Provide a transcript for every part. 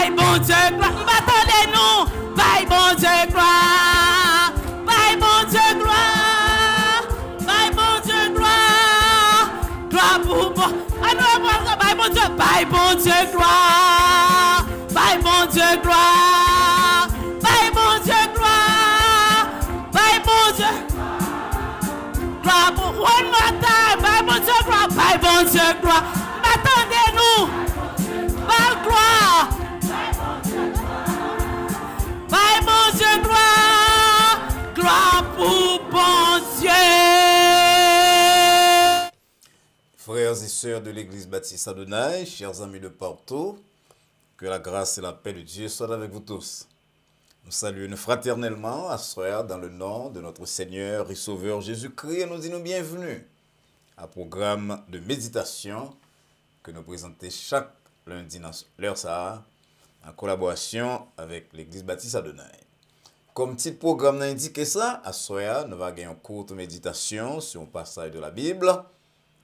Bye bon Dieu gloire. M'attendez-nous. Bye bon Dieu gloire. Bye bon Dieu gloire. Bye bon Dieu gloire. Gloire pour moi. Bye bon Dieu. Bye bon Dieu gloire. Bye bon Dieu gloire. Bye bon Dieu gloire. Bye bon Dieu. Gloire pour one more time. Bye bon Dieu gloire. Bye bon Dieu gloire. M'attendez-nous. Bye gloire. Bye bon Dieu gloire. Gloire pour bon Dieu. Frères et sœurs de l'église baptiste Adonai, chers amis de partout, que la grâce et la paix de Dieu soient avec vous tous. Nous saluons fraternellement à soir dans le nom de notre Seigneur et Sauveur Jésus-Christ et nous disons bienvenue à programme de méditation que nous présentons chaque lundi dans l'heure ça en collaboration avec l'église baptiste Adonai. Comme petit programme n'a indiqué ça, à soir nous allons avoir une courte méditation sur un passage de la Bible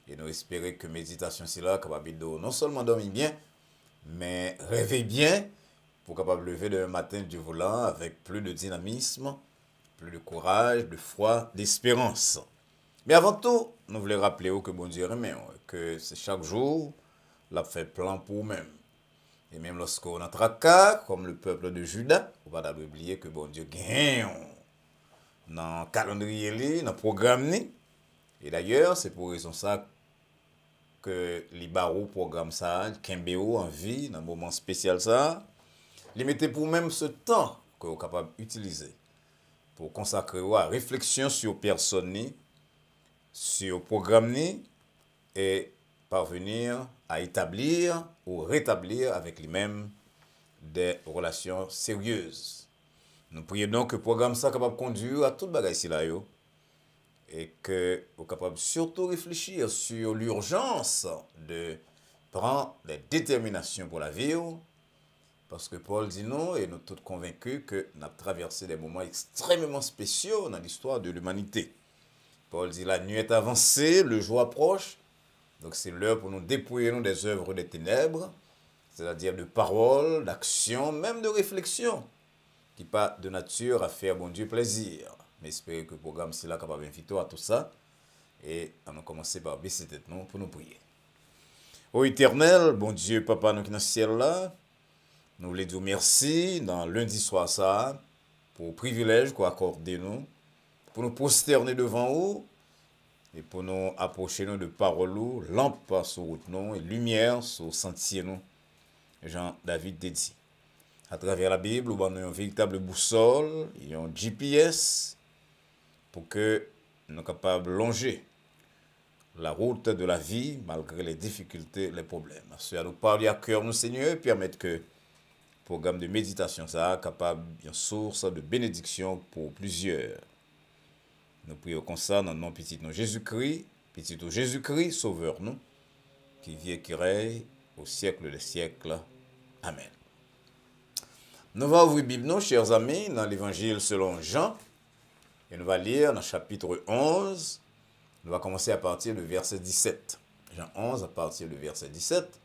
et nous espérons que méditation c'est là capable de non seulement dormir bien mais rêver bien pour capable lever demain matin du volant avec plus de dynamisme, plus de courage, de foi, d'espérance. Mais avant tout, nous voulons rappeler que bon Dieu remet, que c'est chaque jour, l'a fait plan pour nous-mêmes. Et même lorsqu'on a tracas, comme le peuple de Juda, on va d'abord oublier que bon Dieu gagne dans le calendrier, dans le programme. Et d'ailleurs, c'est pour raison ça que les barreaux programme ça, Kembeo en vie, dans un moment spécial ça, les mettez pour même ce temps que vous êtes capable d'utiliser pour consacrer à réflexion sur personne, sur le programme et parvenir à établir ou rétablir avec lui-même des relations sérieuses. Nous prions donc que le programme soit capable de conduire à toute bagaille ici là et que vous êtes capable surtout réfléchir sur l'urgence de prendre des déterminations pour la vie. Parce que Paul dit non, et nous sommes tous convaincus que nous avons traversé des moments extrêmement spéciaux dans l'histoire de l'humanité. Paul dit la nuit est avancée, le jour approche. Donc c'est l'heure pour nous dépouiller des œuvres des ténèbres, c'est-à-dire de paroles, d'actions, même de réflexions, qui pas de nature à faire bon Dieu plaisir. Mais espérons que le programme c'est là capable d'inviter à tout ça. Et on va commencer par baisser tête nous pour nous prier. Ô Éternel, bon Dieu, Papa, nous qui dans le ciel là, nous voulons dire merci dans lundi soir ça, pour le privilège qu'on accorde nous, pour nous prosterner devant vous, et pour nous approcher nous de paroles, lampe sur route nous, et lumière sur sentier nous. Jean-David dit. À travers la Bible, nous avons une véritable boussole, un GPS, pour que nous soyons capables de longer la route de la vie, malgré les difficultés, les problèmes. Cela nous parle à cœur, nous Seigneur, permettre que le programme de méditation soit capable d'une source de bénédiction pour plusieurs. Nous prions comme ça dans le nom petit nom Jésus-Christ, petit nom Jésus-Christ, sauveur nous, qui vit et qui règne au siècle des siècles. Amen. Nous allons ouvrir la Bible, nous, chers amis, dans l'évangile selon Jean, et nous allons lire dans le chapitre 11, nous allons commencer à partir du verset 17. Jean 11, à partir du verset 17.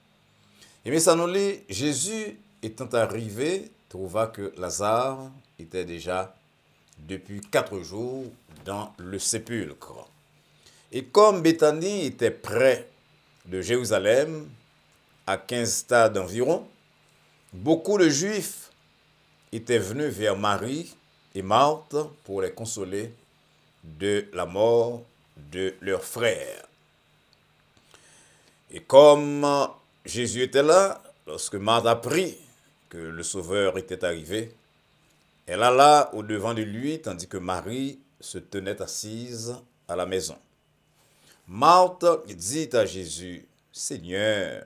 Et bien, ça nous lit, Jésus étant arrivé, trouva que Lazare était déjà depuis 4 jours dans le sépulcre. Et comme Béthanie était près de Jérusalem, à 15 stades environ, beaucoup de Juifs étaient venus vers Marie et Marthe pour les consoler de la mort de leur frère. Et comme Jésus était là, lorsque Marthe apprit que le Sauveur était arrivé, elle alla au-devant de lui, tandis que Marie se tenait assise à la maison. Marthe dit à Jésus, « Seigneur,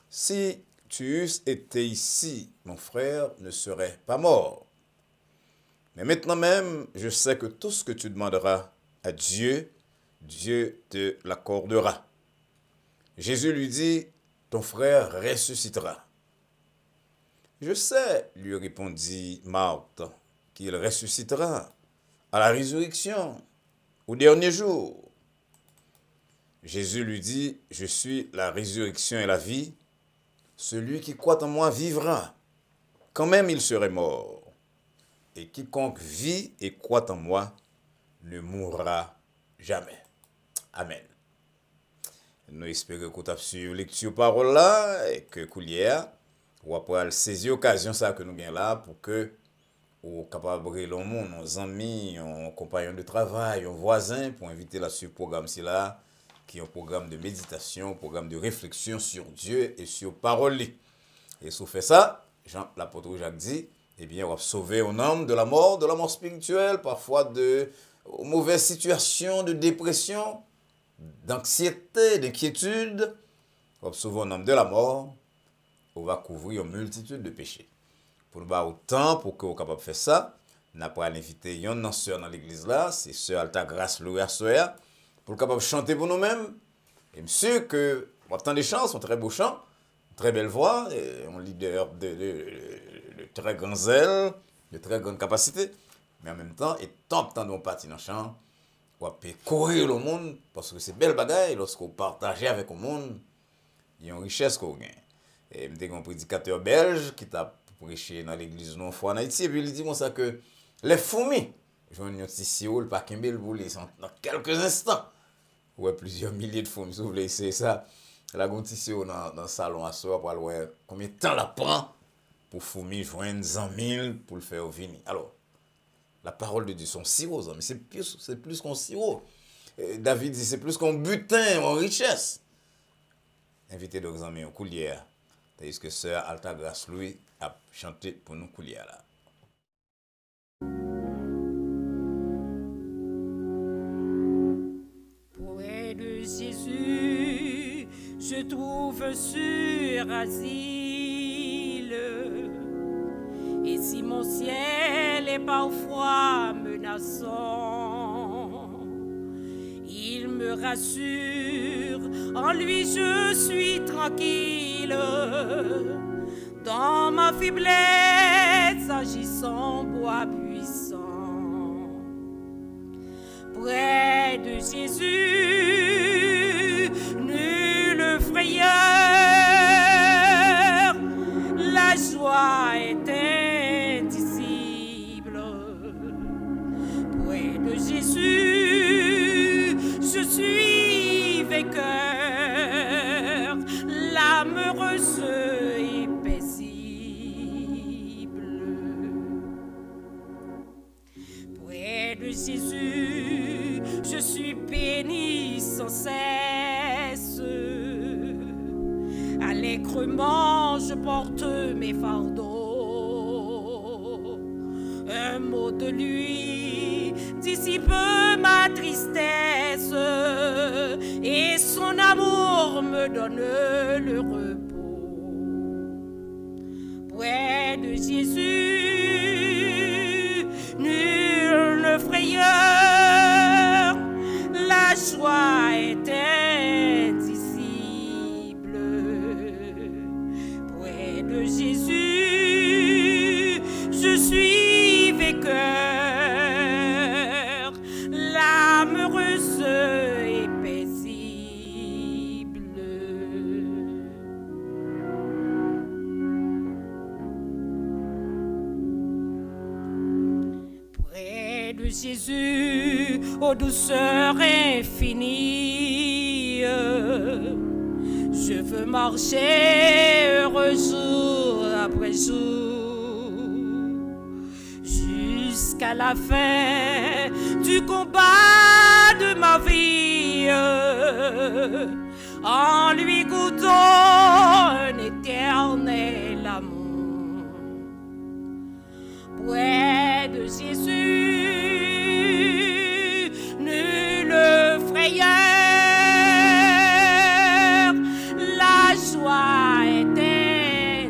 si tu eusses été ici, mon frère ne serait pas mort. Mais maintenant même, je sais que tout ce que tu demanderas à Dieu, Dieu te l'accordera. » Jésus lui dit, « Ton frère ressuscitera. » « Je sais, lui répondit Marthe, qu'il ressuscitera à la résurrection, au dernier jour. Jésus lui dit, « Je suis la résurrection et la vie. Celui qui croit en moi vivra, quand même il serait mort. Et quiconque vit et croit en moi ne mourra jamais. Amen. Nous espérons que vous avez suivi lecture parole là et que coulière ou après saisir l'occasion ça que nous gagnons là pour que ou capable de le monde, nos amis, nos compagnons de travail, nos voisins pour inviter là sur le programme ci là qui est un programme de méditation, un programme de réflexion sur Dieu et sur parole. Et si vous faites ça, Jean l'apôtre Jacques dit, eh bien on va sauver un homme de la mort spirituelle, parfois de mauvaises situations, de dépression, d'anxiété, d'inquiétude. On va sauver un homme de la mort, on va couvrir une multitude de péchés. Pour nous avoir autant pour que vous capable de faire ça, nous avons invité une sœur dans l'église là, c'est sœur Alta Grâce Louis Soya, pour capable de chanter pour nous-mêmes. Et monsieur que on attend des chants, un très beau chant, très belle voix, un leader de très grand zèle, de très grande capacité, mais en même temps, et tant de nous partir dans le chant, on peut courir le monde, parce que c'est belle bagaille, lorsqu'on partage avec le monde, il y a une richesse qu'on gagne. Et je suis un prédicateur belge qui t'a prêché dans l'église non fois en Haïti, et puis il dit moi ça que les fourmis, je vais un petit sioule par Kimbel pour les dans quelques instants. Ouais, plusieurs milliers de fourmis, si vous voulez, c'est ça. La gonticio dans le salon à soi pour voir combien de temps la prend pour fourmis joindre 100 000 pour le faire venir. Alors, la parole de Dieu, son sirop, mais c'est plus qu'un sirop. David dit c'est plus qu'un butin, en richesse. Invité donc amis en coulière. Tandis que sœur Alta Grâce Louis a chanté pour nous coulière là. Près de Jésus, je trouve sur asile. Et si mon ciel est parfois menaçant, il me rassure, en lui je suis tranquille. Dans ma faiblesse, agissant bois puissant. Près de Jésus, nulle frayeur, la joie est indicible. Près de Jésus, je suis vainqueur, l'âme heureuse et paisible. Près de Jésus, je suis béni sans cesse. Allègrement, je porte mes fardeaux. Un mot de lui dissipe ma tristesse et son amour me donne le repos. Près de Jésus, nulle frayeur, la joie est indicible. Près de Jésus, je suis vainqueur, l'âme heureuse et paisible. Près de Jésus, ô douceur infinie, je veux marcher heureux jour après jour, jusqu'à la fin du combat de ma vie, en lui goûtant un éternel amour. Près de Jésus, nulle frayeur, la joie est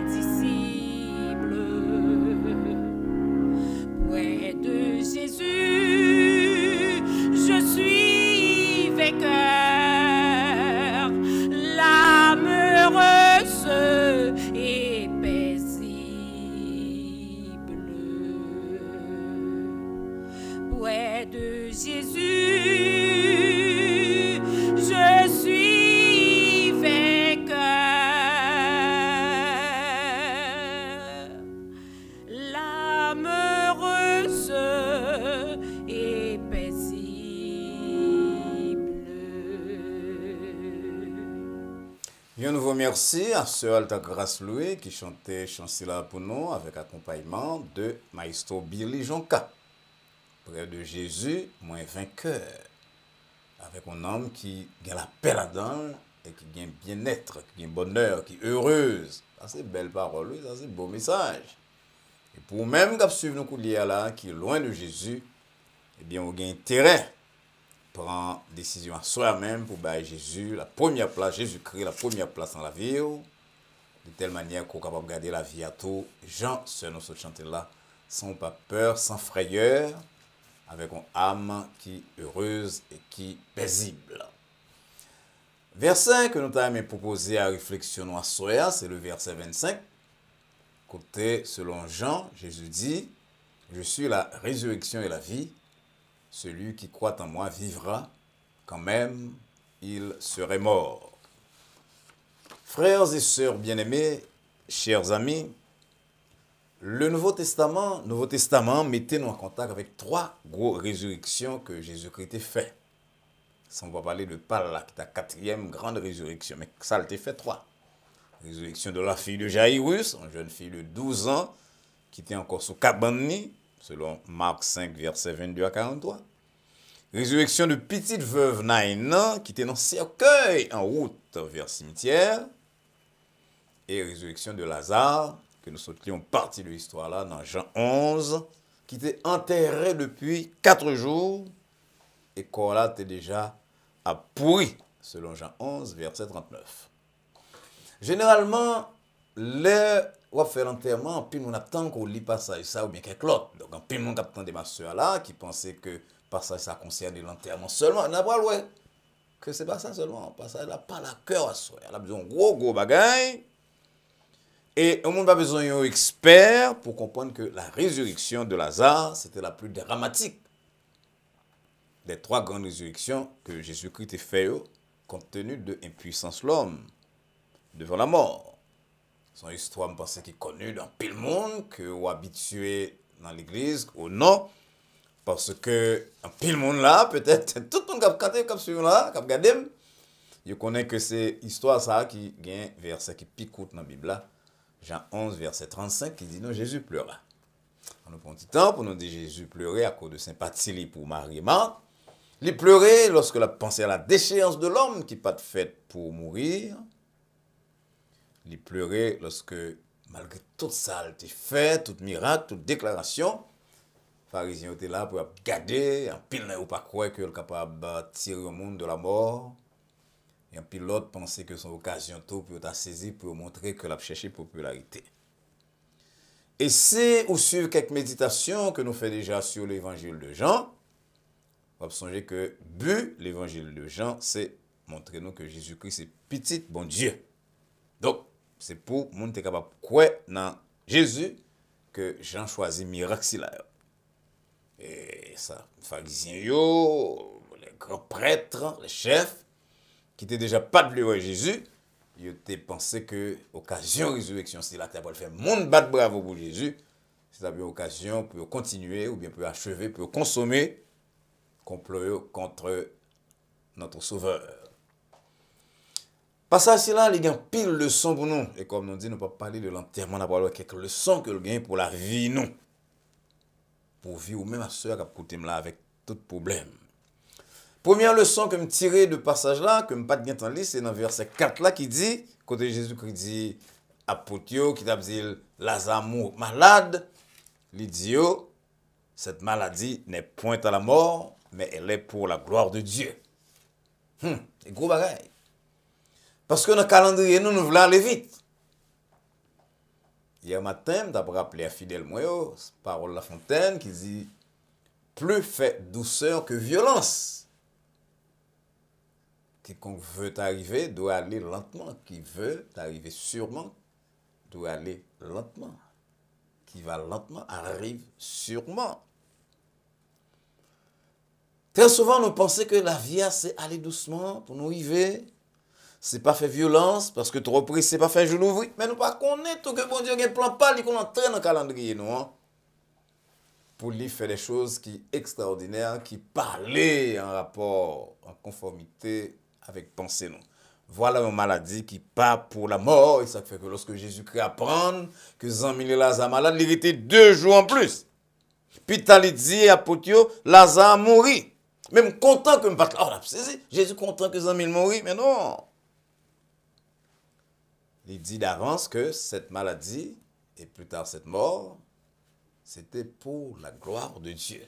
indicible. Près de Jésus, je suis vainqueur, l'âme heureuse et paisible. Près de Jésus, je suis vainqueur, Un nouveau merci à Sœur Alta Grace Louis qui chantait Chancela pour nous avec accompagnement de Maestro Billy Jonka. Près de Jésus, moins vainqueur. Avec un homme qui a la paix là-dedans et qui a bien-être, qui a bonheur, qui est heureuse. Ça c'est belle parole, ça c'est beau message. Et pour même qui suivre nos couliers là, qui est loin de Jésus, eh bien, on a intérêt prend décision à soi-même pour bailler Jésus la première place, Jésus-Christ la première place dans la vie, de telle manière qu'on est capable de garder la vie à tout. Jean, ce nous chanter là, sans pas peur, sans frayeur, avec une âme qui est heureuse et qui est paisible. Verset que nous avons proposé à réflexion à soi, c'est le verset 25. Côté, selon Jean, Jésus dit, je suis la résurrection et la vie. Celui qui croit en moi vivra, quand même il serait mort. Frères et sœurs bien-aimés, chers amis, le Nouveau Testament mettait-nous en contact avec trois grosses résurrections que Jésus-Christ a fait. Ça, on va parler de Paul, qui est la quatrième grande résurrection, mais ça a été fait trois. Résurrection de la fille de Jairus, une jeune fille de 12 ans, qui était encore sous cabane, selon Marc 5, versets 22 à 43. Résurrection de petite veuve Naïna, qui était dans le cercueil en route vers le cimetière. Et résurrection de Lazare, que nous sautions partie de l'histoire là, dans Jean 11, qui était enterré depuis 4 jours. Et corps là était déjà à pourri, selon Jean 11, verset 39. Généralement, on fait l'enterrement, puis on attend qu'on lit passage ça ou bien quelque autre. Donc, en plus, on attend des ma soeur là qui pensait que passage ça concerne l'enterrement seulement. On n'a pas le que c'est pas ça seulement. Passage là, pas la cœur à soi. Elle a besoin de gros bagaille. Et on n'a pas besoin d'un expert pour comprendre que la résurrection de Lazare, c'était la plus dramatique des trois grandes résurrections que Jésus-Christ a fait compte tenu de l'impuissance de l'homme devant la mort. Son histoire, je pense, qui est connue dans pile monde, que vous habitué dans l'église, ou non, parce que en pile monde là, peut-être, tout le monde qui a canté comme celui-là, qui a regardé, je connais que c'est l'histoire ça qui gagne verset qui picoute dans la Bible là, Jean 11, verset 35, qui dit non, Jésus pleura. On a pris un petit temps pour nous dire Jésus pleurait à cause de sympathie pour Marie et Marthe. Il pleurait lorsque la pensée à la déchéance de l'homme qui n'est pas faite pour mourir. Il pleurait lorsque, malgré tout ça, il était fait, tout miracle, toute déclaration, les pharisiens étaient là pour garder, en pile n'a pas croire qu'il est capable de tirer le monde de la mort. Et un pilote pensait que son occasion tout pour être saisi pour montrer que l'a cherché popularité. Et c'est ou sur quelques méditations que nous faisons déjà sur l'évangile de Jean, on va songer que but l'évangile de Jean, c'est montrer nous que Jésus-Christ est petit bon Dieu. Donc, c'est pour nous être capable de croire dans Jésus que Jean choisit miracle là. Et ça, les pharisiens, les grands prêtres, les chefs, qui n'étaient déjà pas de pleurer Jésus, ils étaient pensé que l'occasion de résurrection, c'est là pour faire monde battre bravo pour Jésus, c'est une occasion pour continuer ou bien pour achever, pour consommer complot contre notre Sauveur. Passage là, il y a pile de leçons pour nous. Et comme nous dit, nous ne pouvons pas parler de l'enterrement, nous avons quelques leçons que nous gagnons pour la vie, nous. Pour vivre, ou même à ceux qui ont écouté là avec tout problème. Première leçon que je tire de passage là, que je ne pas de temps lire, c'est dans verset 4 là qui dit, côté Jésus qui dit à Potio, qui t'a dit Lazare malade, il dit cette maladie n'est point à la mort, mais elle est pour la gloire de Dieu. C'est gros bagaille. Parce que dans le calendrier, nous voulons aller vite. Hier matin, d'après rappelé à Fidèle Moyo, parole La Fontaine, qui dit plus fait douceur que violence. Quiconque veut arriver doit aller lentement. Qui veut arriver sûrement doit aller lentement. Qui va lentement arrive sûrement. Très souvent, nous pensons que la vie, c'est aller doucement pour nous arriver. C'est pas faire violence, parce que trop pris, c'est pas faire jour ouvrir. Mais nous pas connaître tout que bon Dieu a un plan pas, qu'on entraîne dans le calendrier, nous. Hein? Pour lui faire des choses qui extraordinaires, qui parlaient en rapport, en conformité avec pensée, nous. voilà une maladie qui part pour la mort. Et ça fait que lorsque Jésus-Christ apprend que Zami Lazare malade, il était 2 jours en plus. Puis il dit à Potio, Lazare mourit. Même content que me pas là, Jésus content que Zami mourit, mais non. Il dit d'avance que cette maladie et plus tard cette mort, c'était pour la gloire de Dieu.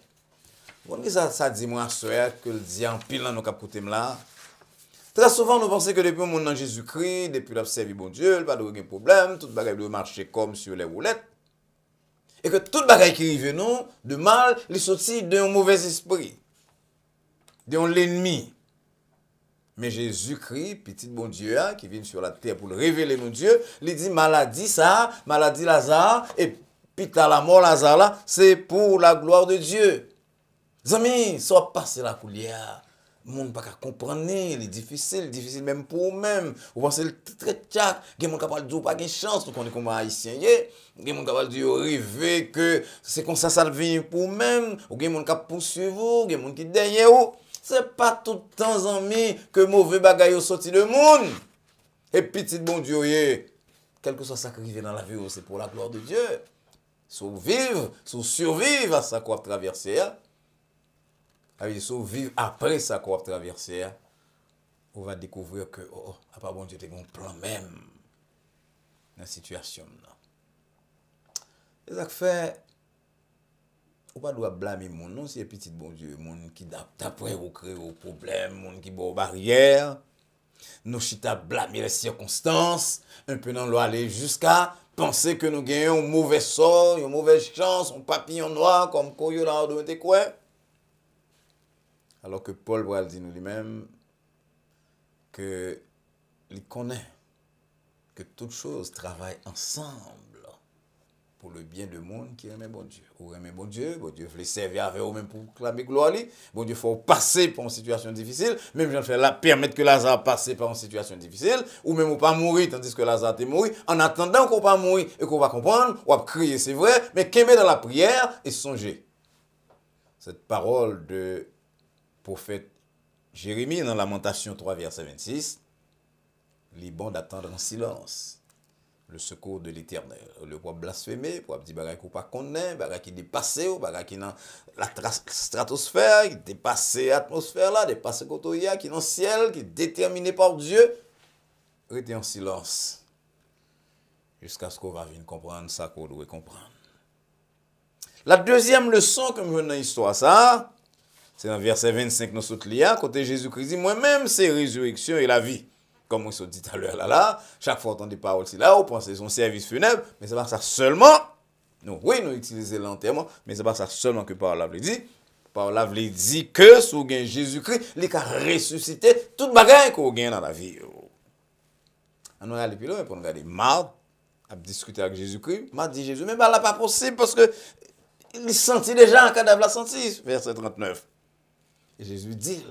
Bon, ça dit moi, soeur, que le dit en pile dans nos capotés là. Très souvent, nous pensons que depuis le monde dans Jésus-Christ, depuis la servi bon Dieu, il n'y a pas de problème, tout bagaille doit marcher comme sur les roulettes. Et que tout bagaille qui arrive nous, de mal, il sortit d'un mauvais esprit, d'un l'ennemi. Mais Jésus-Christ, petit bon Dieu, qui vient sur la terre pour le révéler nos Dieu, il dit maladie ça, maladie Lazare, et puis la mort Lazare là, c'est pour la gloire de Dieu. Amis, ça va passer la coulière. Le monde ne peut pas comprendre, il est difficile même pour eux-mêmes. Vous pensez le très tchac, il y a des gens qui ne disent pas de chance, nous connaissons comme haïtien, il y a des gens qui disent rêver que c'est comme ça vient pour eux-mêmes, ou il y a des gens qui poursuivent vous, il y a des gens qui derrière vous. Ce n'est pas tout le temps, amis, que mauvais bagaille sorti de monde. Et petit bon Dieu, quel que soit ça qui arrive dans la vie, c'est pour la gloire de Dieu. Survivre à ça qu'on a traversé. Vivre après ça qu'on a traversé, on va découvrir que, à part bon Dieu, tu as un plan même dans la situation. Et ça fait, on ne doit pas blâmer mon non, c'est petit bon Dieu, mon qui d'après vous crée au problème, mon qui bat aux barrières, nous chita blâmer les circonstances, un peu dans aller jusqu'à penser que nous gagnons un mauvais sort, une mauvaise chance, un papillon noir comme Koyo là où de quoi. Alors que Paul va dire nous lui-même que il connaît que toutes choses travaillent ensemble pour le bien du monde qui aime bon Dieu. Ou aime bon Dieu veut servir avec vous-même pour clamer gloire. Bon Dieu, il faut passer par une situation difficile. Même je vais permettre que Lazare passe par une situation difficile. Ou même ou pas mourir tandis que Lazare est mort. En attendant qu'on va mourir et qu'on va comprendre, on va crier, c'est vrai, mais qu'aimer dans la prière et songer. Cette parole de prophète Jérémie dans Lamentation 3, verset 26, il est bon d'attendre en silence le secours de l'Éternel. Le roi blasphémé, pour dire bagay qu'on pas connaît, bagay qui dépasse, bagay qui dans la stratosphère, qui dépasse l'atmosphère là, dépasse kotoya, qui dans le ciel, qui est déterminé par Dieu. Restez en silence jusqu'à ce qu'on va venir comprendre ça qu'on doit comprendre. La deuxième leçon que nous avons dans l'histoire, ça, c'est dans verset 25, nous sommes là, côté Jésus-Christ dit, moi-même, c'est résurrection et la vie. Comme on se dit tout à l'heure là, chaque fois on entend des paroles là, on pense que c'est son service funèbre, mais c'est pas ça seulement. Nous, oui, nous utilisons l'enterrement, mais c'est pas ça seulement que Paul l'a dit. Paul l'a dit que sous Jésus-Christ, il a ressuscité toute bagaille qu'on gagne dans la vie. On a allé plus loin pour nous regarder. Marthe a discuté avec Jésus-Christ. Marthe dit Jésus, mais là pas possible parce que il sentit déjà un cadavre l'a senti, verset 39. Et Jésus dit,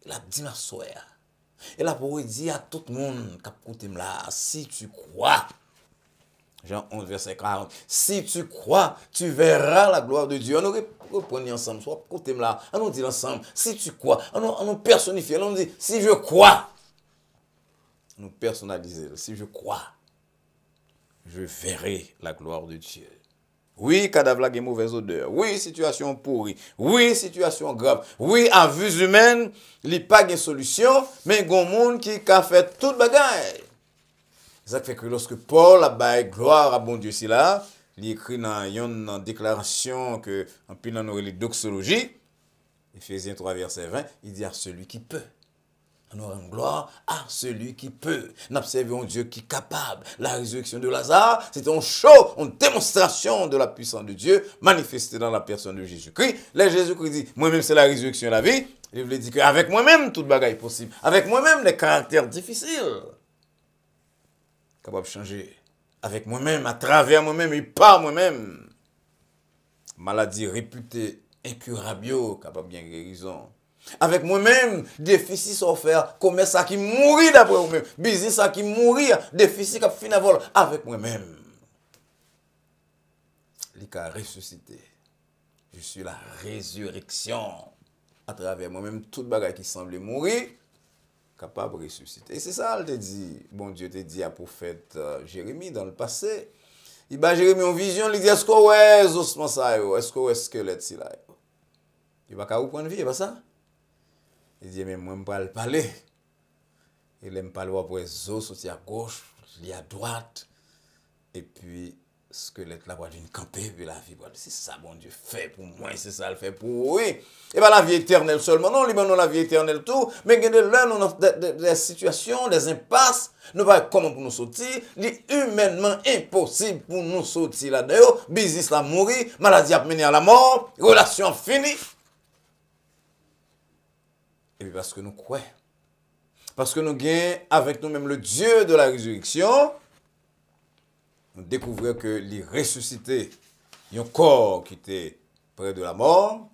il a dit ma soeur. Et là, pour dire à tout le monde qui a écouté là, si tu crois, Jean 11, verset 40, si tu crois, tu verras la gloire de Dieu. On aurait repris ensemble, soit écoutez là, on nous dit ensemble, si tu crois, on nous personnifie, on nous dit, si je crois, nous personnaliser, si je crois, je verrai la gloire de Dieu. Oui, cadavre a une mauvaise odeur. Oui, situation pourrie. Oui, situation grave. Oui, à vue humaine, il n'y a pas de solution, mais il y a un monde qui a fait toute bagaille. Ça fait que lorsque Paul a baillé gloire à bon Dieu, c'est là, il écrit dans une déclaration que, en plus, dans les doxologie, Éphésiens 3, verset 20, il dit à celui qui peut. On aura une gloire à celui qui peut. Nous observons un Dieu qui est capable. La résurrection de Lazare, c'est un show, une démonstration de la puissance de Dieu manifestée dans la personne de Jésus-Christ. Là, Jésus-Christ dit, moi-même, c'est la résurrection de la vie. Il veut dire qu'avec moi-même, toute bagaille est possible. Avec moi-même, les caractères difficiles. Capable de changer. Avec moi-même, à travers moi-même et par moi-même. Maladie réputée incurable, capable de bien guérison. Avec moi-même, déficit sans faire, commerce qui mourit d'après moi-même, business qui mourit, déficit qui finit à vol avec moi-même. Il a ressuscité. Je suis la résurrection. À travers moi-même, toute bagaille qui semblait mourir, capable de ressusciter. Et c'est ça, te dit, bon Dieu te dit à prophète Jérémie dans le passé. Il va Jérémie en vision, il dit, est-ce qu'on ouais, ossements ça, est-ce qu'on est squelette si là? Il va qu'à reprendre vie, pas ça? Il dit, mais moi, je ne vais pas parler. Il aime parler après les os, sorti à gauche, il à droite. Et puis, squelette là, va d'une camper, puis la vie, c'est ça, bon Dieu, fait pour moi, c'est ça, le fait pour oui. Et bien la vie éternelle seulement, non, non la vie éternelle tout, mais il y a des situations, des impasses, nous va comment pour nous sortir, c'est humainement impossible pour nous sortir là-dedans, business la mourir, maladie a mené à la mort, relation finie. Et puis parce que nous croyons, parce que nous gagnons avec nous-mêmes le Dieu de la résurrection, nous découvrons que les ressuscités, il y a un corps qui était près de la mort,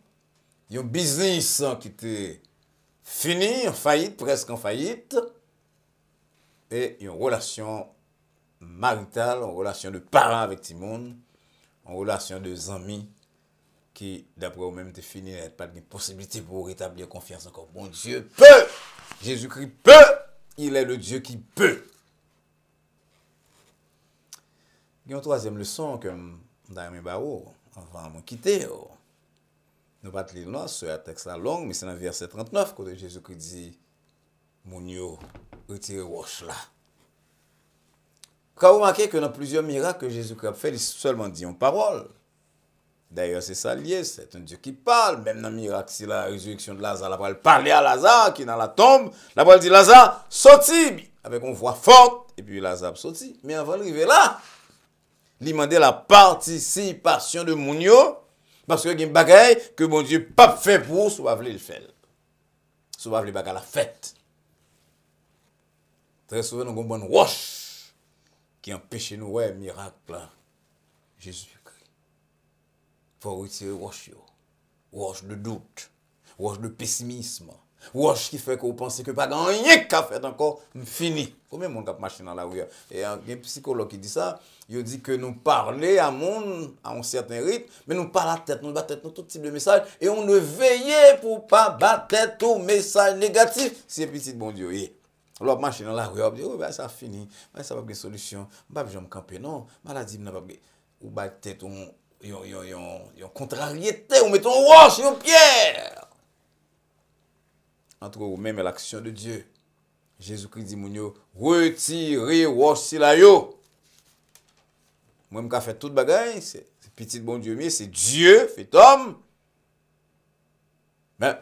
il y a un business qui était fini, en faillite, presque en faillite, et il y a une relation maritale, une relation de parents avec tout le monde, une relation de amis qui, d'après vous-même, est fini, il n'y a pas de possibilité pour rétablir confiance encore. Bon Dieu peut, Jésus-Christ peut, il est le Dieu qui peut. Il y a une troisième leçon que dans mes barreaux, avant de quitter. Nous ne pas lire là, c'est un texte long, mais c'est dans le verset 39 que Jésus-Christ dit, mon yo, retirez roche là. Quand vous remarquez que dans plusieurs miracles que Jésus-Christ a fait, il seulement dit une parole. D'ailleurs, c'est ça lié, c'est un Dieu qui parle. Même dans le miracle, c'est la résurrection de Lazare, la parole parler à Lazare qui est dans la tombe. La parole dit Lazare, sorti, avec une voix forte, et puis Lazare sorti. Mais avant d'arriver là, il demandait la participation de Mounio, parce que il y a des bagailles que mon Dieu pas fait pour, soit le faire. Soit les bagailles la fête. Très souvent, nous avons une bonne roche qui empêche nous ouais miracle Jésus-Christ. Il faut retirer roche de doute, roche de pessimisme, roche qui fait que vous pensez que pas rien qu'à faire encore, fini. Combien de monde qui marche dans la rue? Et il y a un psychologue qui dit ça, il dit que nous parlons à monde à un certain rythme, mais nous parlons à la tête, nous battons tout type de message, et on ne veille pour pas battre tout message négatif, c'est petit bon Dieu. Alors, marcher dans la rue, on dit, oh, ben, ça finit, ben, ça va avoir une solution, je ne vais pas camper, non, maladie, n'a pas ou battre tête, on contrariété, on met ton roche, on pierre. Entre vous-même et l'action de Dieu. Jésus-Christ dit, mounio, retirez roche si la yo. Moi, je fait toute bagaille, c'est petit bon Dieu, mais c'est Dieu, fait homme. Mais,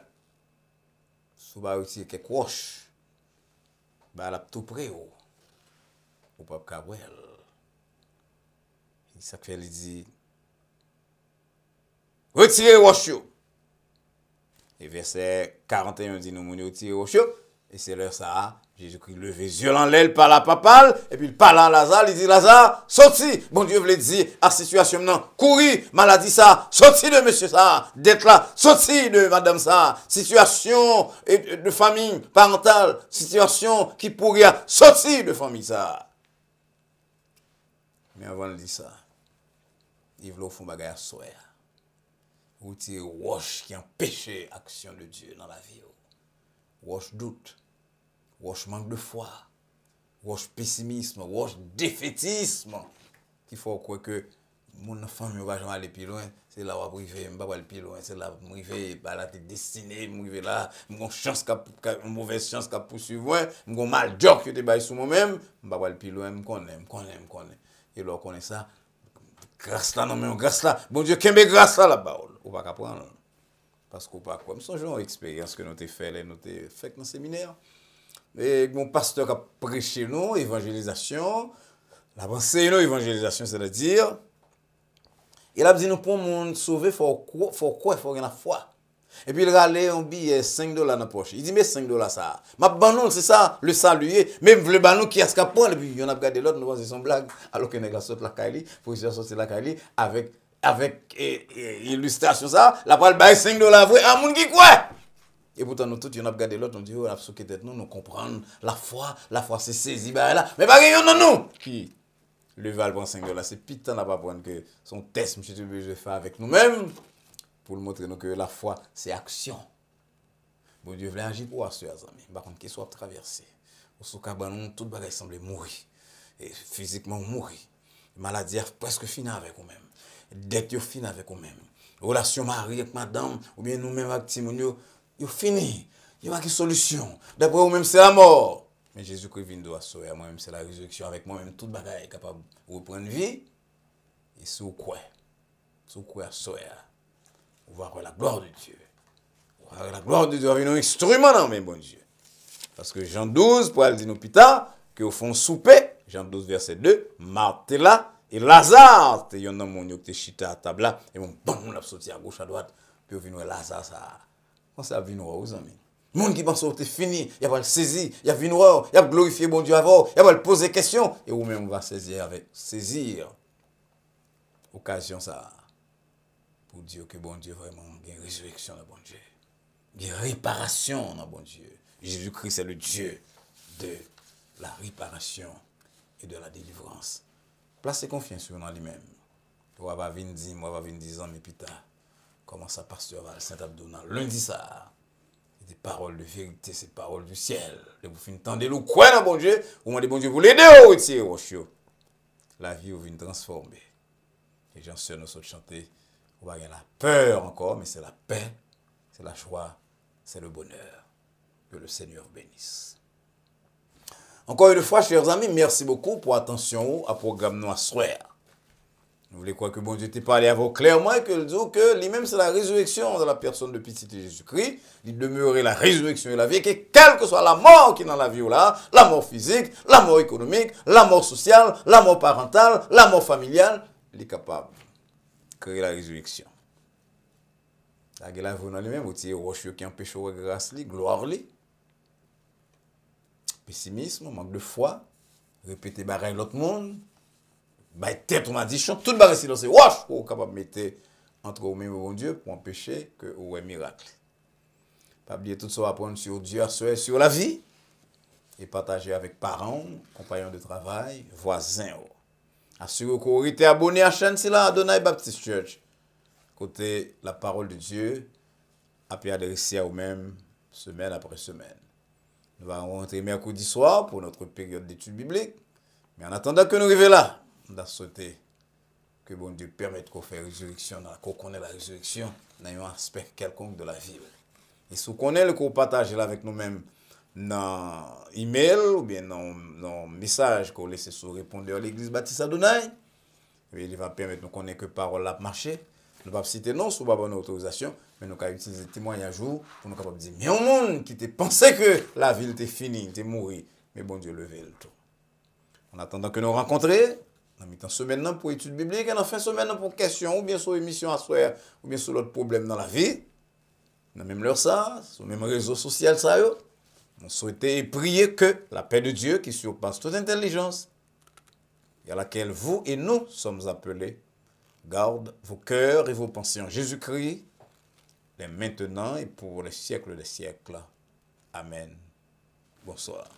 si vous retirez quelques roches, bah la tout près au peuple Cabral. Ça fait il dit retirez roche. Et verset 41 dit nous retirer roche et c'est l'heure ça Jésus-Christ levé violent l'aile par la papale et puis il parle à Lazare, il dit Lazare sorti. Bon Dieu voulait dire à situation non, courir, maladie ça, sorti de monsieur ça, d'être là, sorti de madame ça, situation de famille parentale, situation qui pourrait sortir de famille ça. Mais avant de dire ça, il voulait faire bagaille à soir. Retirer roche qui empêche l'action de Dieu dans la vie. Roche doute. Roche manque de foi, roche pessimisme, roche défaitisme. Il faut croire que mon famille ne va jamais aller plus loin. C'est là où je vais arriver, je ne vais pas aller plus loin. C'est là où je vais arriver, la destinée, je vais là, j'ai une mauvaise chance qui poursuivre, j'ai un mal job qui est sur moi-même, je ne vais pas aller plus loin, je connais. Et là, on connaît ça. Grâce là, non mais grâce là. Bon Dieu, qu'est-ce que grâce là là-bas? On va pas prendre. Parce qu'on pas quoi. C'est une expérience que nous avons fait dans le séminaire. Et mon pasteur a prêché nous, évangélisation, la pensée nous, évangélisation, c'est-à-dire, il a dit nous pour monde sauver, il faut quoi, il faut avoir la foi. Et puis il a allé un billet $5 dans la poche. Il dit mais $5 ça. Ma banon c'est ça, le saluer, même le banon qui a ce capon et puis il y en a regardé l'autre, nous voyons son blague alors que nèg la saute la Kaili, pour sortir la Kaili avec illustration ça, la parole bail $5 vrai à monde qui quoi. Et pourtant, nous tous, on a regardé l'autre, on dit, oh, on a souqué tête, nous comprenons la foi c'est saisi, bah là. Mais pas rien dans nous. Qui le val prend $5, c'est putain, n'a pas prendre que son test, monsieur, tu veux faire avec nous-mêmes, pour nous montrer nous que la foi, c'est action. Bon Dieu voulait agir pour assurer, amis. Par contre, qu'il soit traversé. Au sous-cabanon, tout bagage semble mourir. Et physiquement mourir. Maladie presque fini avec vous-même. Dette fini avec vous-même. Relation mari avec madame, ou bien nous-mêmes avec Timonio, vous fini. Il n'y a pas de solution. D'après vous-même, c'est la mort. Mais Jésus-Christ vient de assurer. Moi-même, c'est la résurrection. Avec moi-même, toute bagage est capable de reprendre vie. Et si vous croyez, assurer, vous voir la gloire de Dieu. La gloire de Dieu va venir un instrument dans mes bon Dieu. Parce que Jean 12, pour aller dire nous plus tard, que au fond souper, Jean 12, verset 2, Marthe est là, et Lazare, il y en a mon qui était chita à table là, et bon, on a sauté à gauche, à droite, puis on vient Lazare, ça. Comment ça vient aux amis? Le monde qui pense que c'est fini, il va le saisir, il va venir, il va glorifier bon Dieu avant, il va le poser des questions, et vous-même, on va saisir occasion ça, pour dire que bon Dieu, vraiment, il y a une résurrection dans bon Dieu. Il y a une réparation dans bon Dieu. Jésus-Christ est le Dieu de la réparation et de la délivrance. Placez confiance en lui-même. On va venir 10 mois, on va venir 10 ans, mais plus tard, comment ça, pasteur Saint-Abdonald, lundi ça, c'est des paroles de vérité, c'est des paroles du ciel. Et vous finissez tendez le quoi dans bon Dieu, vous demandez bon Dieu pour l'aider au retirer la vie vous vient transformer. Les gens seuls nous sont chanter, on va avoir la peur encore, mais c'est la paix, c'est la joie, c'est le bonheur. Que le Seigneur bénisse. Encore une fois, chers amis, merci beaucoup pour l'attention à programme nous à soir. Nous voulons croire que bon Dieu t'a parlé à vous clairement et que le dit que lui-même c'est la résurrection de la personne de petit Jésus-Christ. Il demeurait la résurrection et la vie, que quelle que soit la mort qui est dans la vie là, la mort physique, la mort économique, la mort sociale, la mort parentale, la mort familiale, il est capable de créer la résurrection. La gueule vous dans lui-même, vous tirez rocheux qui empêche de grâce, gloire li. Pessimisme, manque de foi, répéter bagaille l'autre monde, bail tête on a dit chante toute bagaille silencieuse, wash pour capable mettre entre vous même bon Dieu pour empêcher que ou un miracle. Pas oublier tout ça apprendre sur Dieu, sur la vie et partager avec parents, compagnons de travail, voisins. Assurez que vous êtes abonné à la chaîne c'est là Adonai Baptist Church. Côté la parole de Dieu a pu adresser à vous-même semaine après semaine. Nous allons rentrer mercredi soir pour notre période d'études bibliques. Mais en attendant que nous arrivions là, on a souhaité que bon Dieu permette qu'on fasse résurrection, qu'on connaisse la résurrection dans un aspect quelconque de la vie. Et si vous connaissez, qu'on partage avec nous-mêmes dans email ou bien dans message qu'on laisse sur répondeur de l'église Baptiste Adonai, il va permettre de nous connaître que parole a marché. Nous ne pouvons pas citer non sous bonne autorisation, mais nous pouvons utiliser le témoignage pour nous capables de dire, mais un monde qui te pensait que la ville était finie, était mourie, mais bon Dieu levé le tout. En attendant que nous rencontrions, nous mettons semaine pour études bibliques et en fin de semaine pour questions, ou bien sur émission à soir, ou bien sur l'autre problème dans la vie. Dans même l'heure ça, sur le même réseau social ça, nous souhaitons et prier que la paix de Dieu qui surpasse toute intelligence, et à laquelle vous et nous sommes appelés, garde vos cœurs et vos pensées en Jésus-Christ, dès maintenant et pour les siècles des siècles. Amen. Bonsoir.